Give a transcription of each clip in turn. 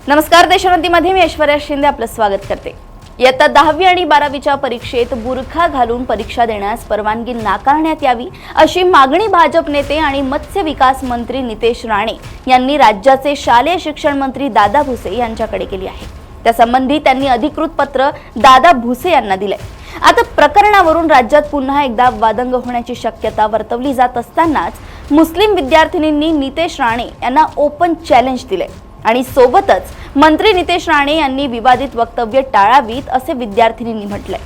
नमस्कार, देशोन्नतीमध्ये मी ऐश्वर्या शिंदे आपलं स्वागत करते। इयत्ता 10वी आणि 12वीच्या परीक्षेत बुरखा घालून परीक्षा देण्यास परवानगी नाकारण्यात यावी अशी मागणी भाजप नेते आणि मत्स्य विकास मंत्री नितेश राणे यांनी राज्याचे शालेय शिक्षण मंत्री दादा भुसे यांच्याकडे केली आहे। त्यासंबंधी त्यांनी अधिकृत पत्र दादा भुसे यांना दिले। आता प्रकरणावरून राज्यात पुन्हा एकदा वादंग होण्याची शक्यता वर्तवली जात असतानाच मुस्लिम विद्यार्थिनींनी नितेश राणे यांना ओपन चॅलेंज दिले आणि सोबतच मंत्री नितेश राणे यांनी विवादित वक्तव्य टाळावीत असे विद्यार्थिनींनी म्हटले।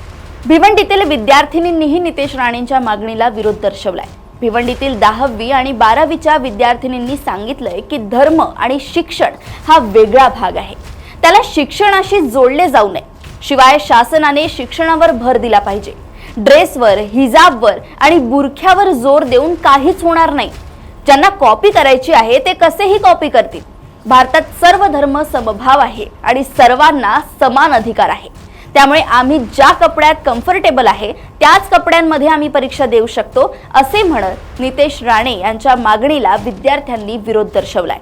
भिवंडीतील विद्यार्थिनींनीही नितेश राणेंच्या मागणीला विरोध दर्शवलाय। भिवंडीतील 10वी आणि 12वीच्या विद्यार्थिनींनी सांगितलंय की धर्म आणि शिक्षण हा वेगळा भाग आहे, त्याला शिक्षणाशी जोडले जाऊ नये। शिवाय शासनाने शिक्षणावर भर दिला पाहिजे। ड्रेसवर, हिजाबवर आणि बुरख्यावर जोर देऊन काहीच होणार नाही। ज्यांना कॉपी करायची आहे ते कसेही कॉपी करतील। भारतात सर्व धर्म समभाव आहे आणि सर्वांना समान अधिकार आहे। त्यामुळे आम्ही ज्या कपड्यात कम्फर्टेबल आहे त्याच कपड्यांमध्ये आम्ही परीक्षा देऊ शकतो असे म्हणत नितेश राणे यांच्या मागणीला विद्यार्थ्यांनी विरोध दर्शवलाय।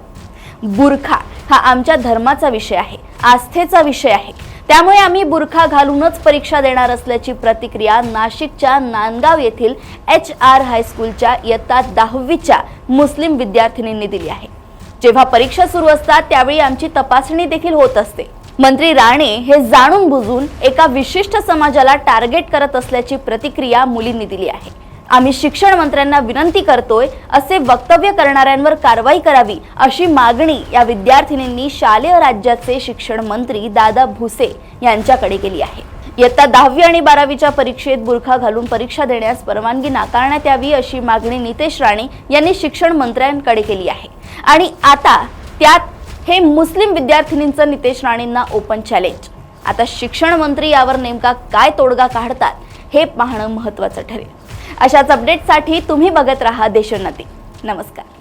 बुरखा हा आमच्या धर्माचा विषय आहे, आस्थेचा विषय आहे, त्यामुळे आम्ही बुरखा घालूनच परीक्षा देणार असल्याची प्रतिक्रिया नाशिकच्या नांदगाव येथील HR हायस्कूलच्या इयत्ता 10वीच्या मुस्लिम विद्यार्थिनींनी दिली आहे। जेव्हा परीक्षा सुरू असतात त्यावेळी आमची तपासणी देखील होत असते। मंत्री राणे हे जाणून बुजून एका विशिष्ट समाजाला टार्गेट करत असल्याची प्रतिक्रिया मुलींनी दिली आहे। आम्ही शिक्षण मंत्र्यांना विनंती करतोय असे वक्तव्य करणाऱ्यांवर कारवाई करावी अशी मागणी या विद्यार्थिनींनी शालेय राज्याचे शिक्षण मंत्री दादा भुसे यांच्याकडे केली आहे। इयत्ता 10वी आणि 12वीच्या परीक्षेत बुरखा घालून परीक्षा देण्यास परवानगी नाकारण्यात यावी अशी मागणी नितेश राणे यांनी शिक्षण मंत्र्यांकडे केली आहे। आणि आता त्यात हे मुस्लिम विद्यार्थिनींचं नितेश राणेंना ओपन चॅलेंज। आता शिक्षण मंत्री यावर नेमका काय तोडगा काढतात हे पाहणं महत्त्वाचं ठरेल। अशाच अपडेटसाठी तुम्ही बघत राहा देशोन्नती। नमस्कार।